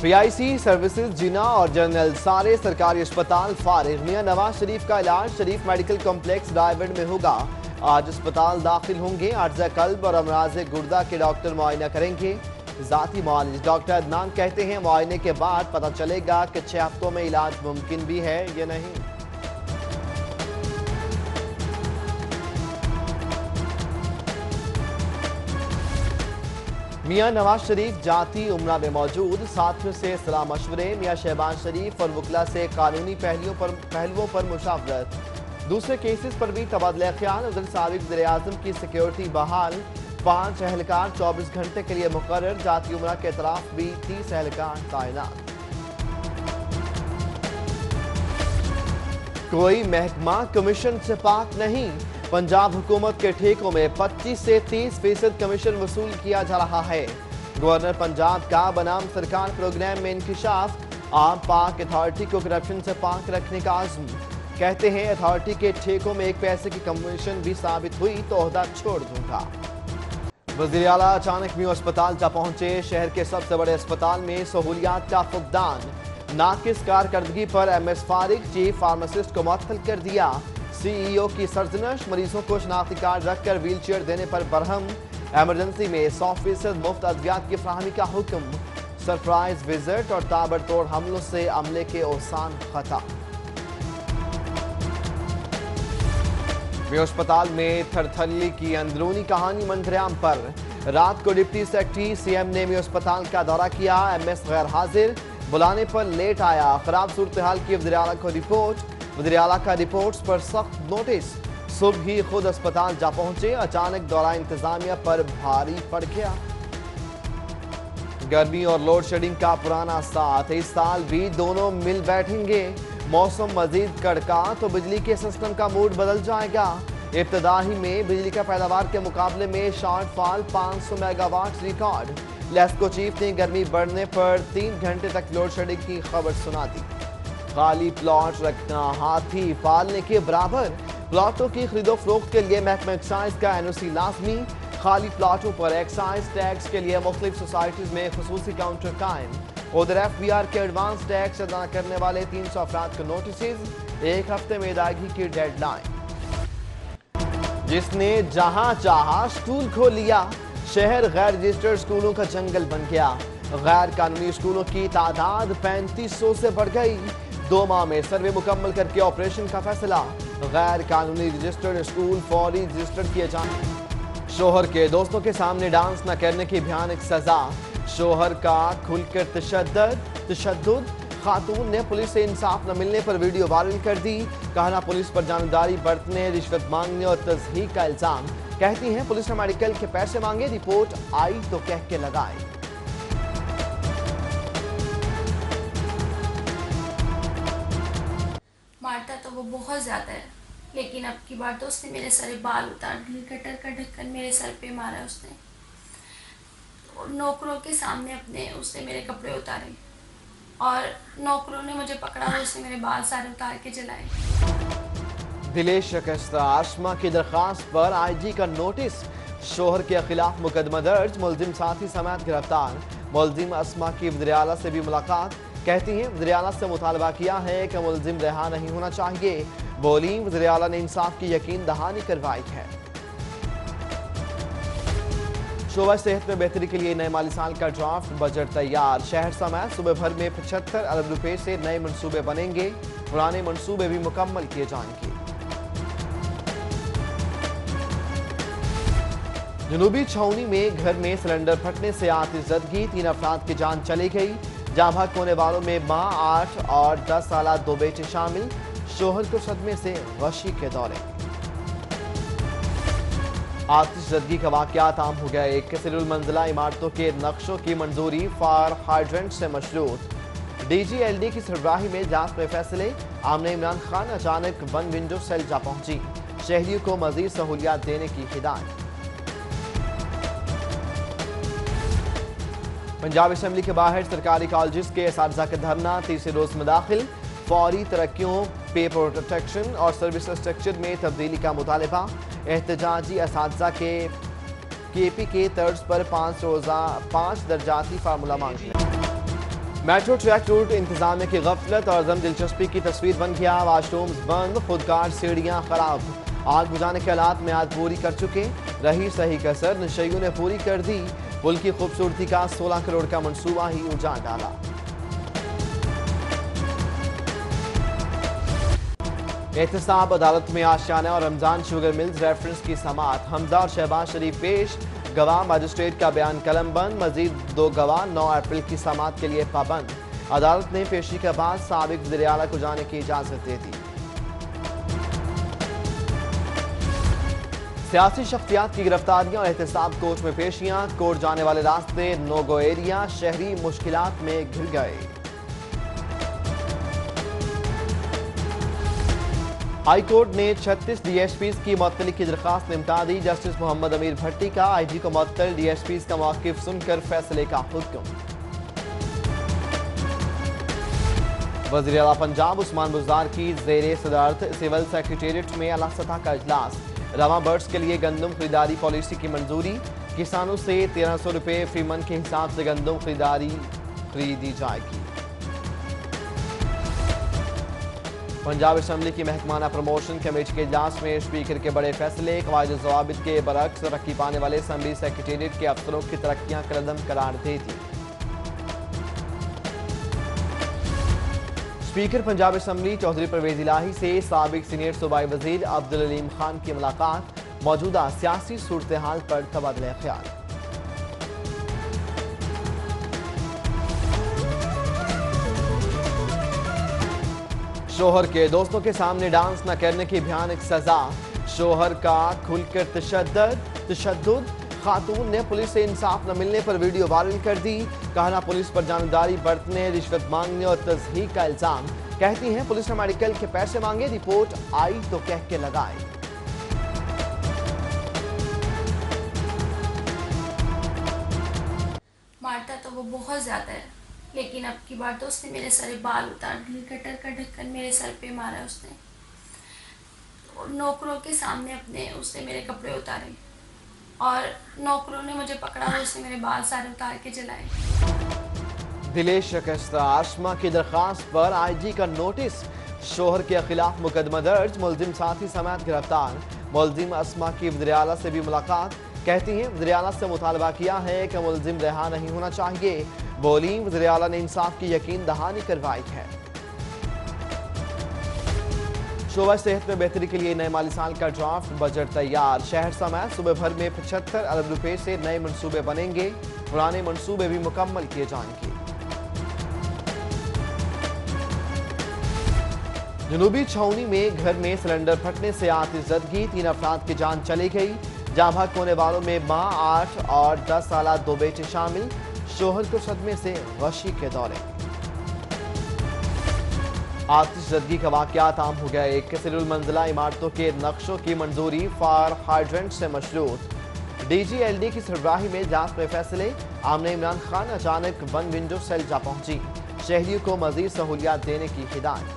PIC services जिना और general सारे सरकारी अस्पताल फारिग। मियां नवाज शरीफ का इलाज शरीफ मेडिकल कॉम्प्लेक्स रायगढ़ में होगा। आज अस्पताल दाखिल होंगे। अर्ज़ कल्ब और अमराज गुर्दा के डॉक्टर मुआयना करेंगे। जाती मुआलिज डॉक्टर अदनान कहते हैं मुआयने के बाद पता चलेगा कि 6 हफ्तों में इलाज मुमकिन भी है या नहीं। मियां नवाज शरीफ जाती उम्रा में मौजूद। साथियों से सलाह मशवरे। मियां शहबाज शरीफ और वकला से कानूनी पहलुओं पर मुशावरत। दूसरे केसेस पर भी तबादला ख्याल। उधर साबिक वज़ीर-ए-आज़म की सिक्योरिटी बहाल। 5 एहलकार 24 घंटे के लिए मुकर्रर। जाती उम्रा के तरफ भी 30 एहलकार तैनात। कोई महकमा कमीशन से पाक नहीं। पंजाब हुकूमत के ठेकों में 25 से 30% कमीशन वसूल किया जा रहा है। गवर्नर पंजाब का बनाम सरकार प्रोग्राम में इंकिशाफ। आम पाक अथॉरिटी को करप्शन से पाक रखने का आज़म। कहते हैं अथॉरिटी के ठेकों में 1 पैसे की कमीशन भी साबित हुई तो ओहदा छोड़ दूंगा। वज़ीर आला अचानक म्यू अस्पताल जा पहुंचे। शहर के सबसे बड़े अस्पताल में सहूलियात का फुकदान। नाकिस कारकर्दगी पर MS फारिग चीफ फार्मासिस्ट को मुअत्तल कर दिया। CEO की सरजनश। मरीजों को शनाख्ती कार्ड रखकर व्हील चेयर देने पर बरहम। एमरजेंसी में 100% मुफ्त अद्वियात की फ्राहमी का हुक्म। सरप्राइज विजिट और ताबड़तोड़ हमलों से अमले के औसान खता। म्यू अस्पताल में थरथली की अंदरूनी कहानी मंजरेआम पर। रात को डिप्टी सेक्रेटरी CM ने म्यू अस्पताल का दौरा किया। MS गैर हाजिर। बुलाने पर लेट आया। खराब सूरत हाल की वज़ीर आला को रिपोर्ट। वज़ीर आला का रिपोर्ट्स पर सख्त नोटिस। सुबह ही खुद अस्पताल जा पहुंचे। अचानक दौरा इंतजामिया पर भारी पड़ गया। गर्मी और लोड शेडिंग का पुराना साथ। इस साल भी दोनों मिल बैठेंगे। मौसम मजीद कड़का तो बिजली के सिस्टम का मूड बदल जाएगा। इब्तदाही में बिजली का पैदावार के मुकाबले में shortfall 500 megawatt record. LESCO chief ने गर्मी बढ़ने पर 3 घंटे तक लोड शेडिंग की खबर सुना दी। खाली प्लॉट रखना हाथी पालने के बराबर। प्लॉटों की खरीदो फरोख्त के लिए महकमा एक्साइज का NOC लाजमी। खाली प्लॉटों पर एक्साइज टैक्स के लिए मुख्तलिफ सोसाइटीज में खुसूसी काउंटर कायम। उधर FBR के एडवांस टैक्स अदा करने वाले 300 अफराद को नोटिस। 1 हफ्ते में अदायगी की डेडलाइन। जिसने जहां चाहा स्कूल खोल लिया। शहर गैर रजिस्टर्ड स्कूलों का जंगल बन गया। गैर कानूनी स्कूलों की तादाद 3500 से बढ़ गई। 2 माह में सर्वे मुकम्मल करके ऑपरेशन का फैसला। गैर कानूनी रजिस्टर्ड स्कूल फौरी रजिस्टर्ड किए जाए। शोहर के दोस्तों के सामने डांस न करने की भयानक सजा। शोहर का खुलकर तशद्दुद। खातून ने पुलिस से इंसाफ न मिलने पर वीडियो वायरल कर दी। कहना पुलिस पर जानबदारी बरतने, रिश्वत मांगने और तज़हीक का इल्जाम। कहती हैं पुलिस ने मेडिकल के पैसे मांगे, रिपोर्ट आई तो कह के लगाए। मारता तो वो बहुत ज़्यादा है, लेकिन अब की बार तो उसने मेरे सारे बाल उतार दिए। कटर का ढक्कन मेरे सर पे मारा उसने। और नौकरों के सामने अपने उसने मेरे कपड़े उतारे और नौकरों ने मुझे पकड़ा और उसने मेरे बाल सारे उतार के जलाए। दिले शिकस्ता आसमा की दरख्वास्त पर IG का नोटिस। शोहर के खिलाफ मुकदमा दर्ज। मुलजिम साथी समेत गिरफ्तार। मुलजिम अस्मा की वज़ीर आला से भी मुलाकात। कहती हैं वज़ीर आला से मुतालबा किया है कि मुलजिम रिहा नहीं होना चाहिए। बोली वज़ीर आला ने इंसाफ की यकीन दहानी करवाई है। शोबा सेहत में बेहतरी के लिए नए माली साल का ड्राफ्ट बजट तैयार। शहर समेत सूबे भर में 75 अरब रुपए से नए मंसूबे बनेंगे। पुराने मंसूबे भी मुकम्मल किए जाएंगे। जनूबी छावनी में घर में सिलेंडर फटने से आतिशज़दगी। 3 अफराद की जान चली गई। जाँ भाग होने वालों में मां, 8 और 10 साल 2 बेटे शामिल। शोहर को सदमे से गशी के दौरे। आतिशज़दगी का वाक़यात आम हो गया। कसीरुल मंजिला इमारतों के नक्शों की मंजूरी फायर हाइड्रेंट से मशरूत। DG LD की सरबराही में जांच में फैसले। आमने इमरान खान अचानक 1 विंडो सेल जा पहुंची। शहरियों को मजीद सहूलियात देने की हिदायत। पंजाब असेंबली के बाहर सरकारी कॉलेज के असातिज़ा का धरना। 3रे रोज में दाखिल। फौरी तरक्कियों, पे प्रोटेक्शन और सर्विस स्ट्रक्चर में तब्दीली का मुतालबा। एहतजाजी असातिज़ा के KP के तर्ज पर 5 दर्जाती फार्मूला मांगते हैं। मेट्रो ट्रैक रूट इंतजामिया की गफलत और अदम दिलचस्पी की तस्वीर बन गया। वाशरूम्स बंद, खुदकार सीढ़ियां खराब। आग बुझाने के हालात में आज पूरी कर चुके, रही सही कसर नशइयों ने पूरी कर दी। पुल की खूबसूरती का 16 करोड़ का मंसूबा ही उजाड़ डाला। एहतसाब अदालत में आशियाना और रमजान शुगर मिल्स रेफरेंस की समाअत। हमजा और शहबाज शरीफ पेश, गवाह मजिस्ट्रेट का बयान कलमबंद। मजीद 2 गवाह 9 अप्रैल की समाअत के लिए पाबंद। अदालत ने पेशी के बाद साबिक वज़ीर आला को जाने की इजाजत दे दी। सियासी शख्सियात की गिरफ्तारियां और एहतसाब कोर्ट में पेशियां। कोर्ट जाने वाले रास्ते नो गो एरिया, शहरी मुश्किलात में घिर गए। हाई कोर्ट ने 36 डीएसपीज की मुअत्तली की दरखास्त निपटा दी। जस्टिस मोहम्मद अमीर भट्टी का आईजी को मुअत्तल, डीएसपीज का मौक़िफ़ सुनकर फैसले का हुक्म। वज़ीर आला पंजाब उस्मान बुज़दार की ज़ेरे सदारत सिविल सेक्रेटेरिएट में आला सतह का इजलास। रवा बर्ड्स के लिए गंदम खरीदारी पॉलिसी की मंजूरी। किसानों से 1300 रुपये फी मन के हिसाब से गंदम खरीदी जाएगी। पंजाब असम्बली की महकमाना प्रमोशन कमेटी के इजलास में स्पीकर के बड़े फैसले। क़वायद ज़वाबित के बरक्स तरक्की पाने वाले असम्बली सेक्रेटेरिएट के अफसरों की तरक्कियां कदम करार दे दी। स्पीकर पंजाब असम्बली चौधरी परवेज इलाही से साबिक सीनियर सूबाई वजीर अब्दुल अलीम खान की मुलाकात। मौजूदा सियासी सूरत हाल पर तबादला ख्याल। शोहर के दोस्तों के सामने डांस न करने की भयानक सजा। शोहर का खुलकर तशद्दुद। खातून ने पुलिस से इंसाफ न मिलने पर वीडियो वायरल कर दी। कहना पुलिस पर जानबदारी बरतने, रिश्वत मांगने और तज़हीक का इल्जाम। कहती हैं पुलिस ने मेडिकल के पैसे मांगे, रिपोर्ट आई तो कह के लगाए। मारता तो वो बहुत ज्यादा है, लेकिन अब की बार तो उसने मेरे सारे बाल उतार दिए, कटर का ढक्कन मेरे सर पे मारा उसने। और नौकरों के सामने अपने उसने मेरे कपड़े उतारे और नौकरों ने मुझे पकड़ा और उसने मेरे बाल सारे उतार के जलाए। दिले शिकस्ता आसमा की दरखास्त पर आईजी का नोटिस। शोहर के खिलाफ मुकदमा दर्ज, मुलजिम साथी समेत गिरफ्तार। मुलजिम अस्मा की वज़ीर आला से भी मुलाकात। कहती हैं वज़ीर आला से मुतालबा किया है कि मुलजिम रिहा नहीं होना चाहिए। बोली वज़ीर आला ने इंसाफ की यकीन दहानी करवाई है। शोबा सेहत में बेहतरी के लिए नए माली साल का ड्राफ्ट बजट तैयार। शहर समेत सूबे भर में 75 अरब रुपए से नए मंसूबे बनेंगे। पुराने मंसूबे भी मुकम्मल किए जाएंगे। जनूबी छावनी में घर में सिलेंडर फटने से आतिशज़दगी, 3 अफराद की जान चली गई। जाँ भाग होने वालों में मां, 8 और 10 साल 2 बेटे शामिल। शोहर को सदमे से गशी के दौरे। आतिशज़दगी का वाक़यात आम हो गया। एक कसरुल मंजिला इमारतों के नक्शों की मंजूरी फायर हाइड्रेंट से मशरूत। DGLD की सरबराही में इजलास में फैसले। आमने इमरान खान अचानक 1 विंडो सेल जा पहुंची। शहरियों को मजीद सहूलियात देने की हिदायत।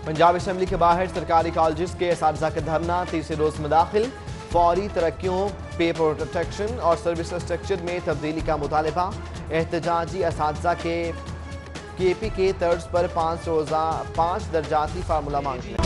पंजाब असम्बली के बाहर सरकारी कॉलेज के असातिज़ा का धरना, तीसरे रोज में दाखिल। फौरी तरक्कियों, पे प्रोटेक्शन और सर्विस स्ट्रक्चर में तब्दीली का मुतालबा। एहतजाजी असातिज़ा के KP के तर्ज पर 5 दर्जाती फार्मूला मांग रहे।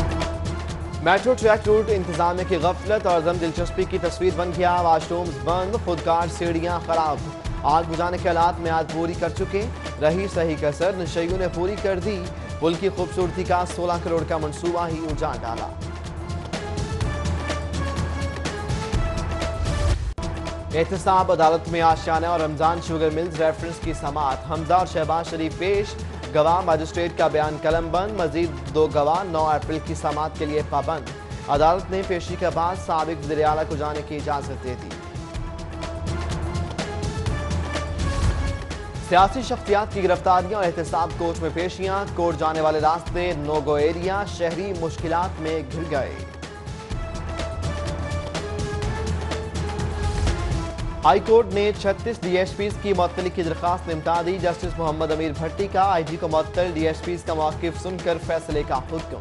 मेट्रो ट्रैक रूट इंतजामिया की गफलत और अदम दिलचस्पी की तस्वीर बन गया। वाशरूम्स बंद, खुदकार सीढ़ियां खराब। आग बुझाने के हालात में आज पूरी कर चुके, रही सही कसर नशइयों ने पूरी कर दी। पुल की खूबसूरती का 16 करोड़ का मंसूबा ही उजाड़ डाला। एहतसाब अदालत में आशियाना और रमजान शुगर मिल्स रेफरेंस की समाअत। हमजा और शहबाज शरीफ पेश, गवाह मजिस्ट्रेट का बयान कलमबंद। मजीद 2 गवाह 9 अप्रैल की समाअत के लिए पाबंद। अदालत ने पेशी के बाद साबिक वज़ीर आला को जाने की इजाजत दे दी। सियासी शख्सियात की गिरफ्तारियां और एहतसाब कोर्ट में पेशियां। कोर्ट जाने वाले रास्ते नो गो एरिया, शहरी मुश्किलात में घिर गए। हाई कोर्ट ने 36 डीएसपीज की मुअत्तली की दरखास्त निपटा दी। जस्टिस मोहम्मद अमीर भट्टी का आईजी को मुअत्तल, डीएसपीज का मौक़िफ़ सुनकर फैसले का हुक्म।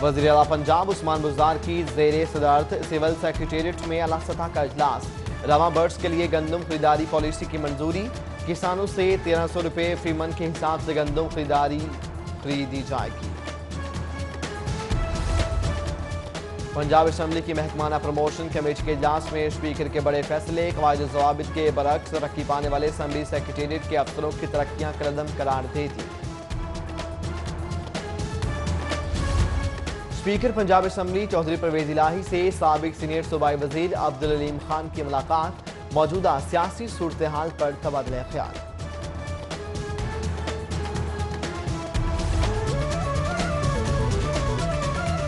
वज़ीर आला पंजाब उस्मान बुज़दार की ज़ेरे सदारत सिविल सेक्रेटेरिएट में आला सतह का इजलास। रवा बर्ड्स के लिए गंदम खरीदारी पॉलिसी की मंजूरी। किसानों से 1300 रुपये फी मन के हिसाब से गंदम खरीदी जाएगी। पंजाब असम्बली की महकमाना प्रमोशन कमेटी के इजलास में स्पीकर के बड़े फैसले। कवायद ज़वाबित के बरक्स तरक्की पाने वाले असम्बली सेक्रेटेरिएट के अफसरों की तरक्कियां कदम करार दे दी। स्पीकर पंजाब असम्बली चौधरी परवेज इलाही से साबिक सीनियर सूबाई वजीर अब्दुल अलीम खान की मुलाकात। मौजूदा सियासी सूरत हाल पर तबादला ख्याल।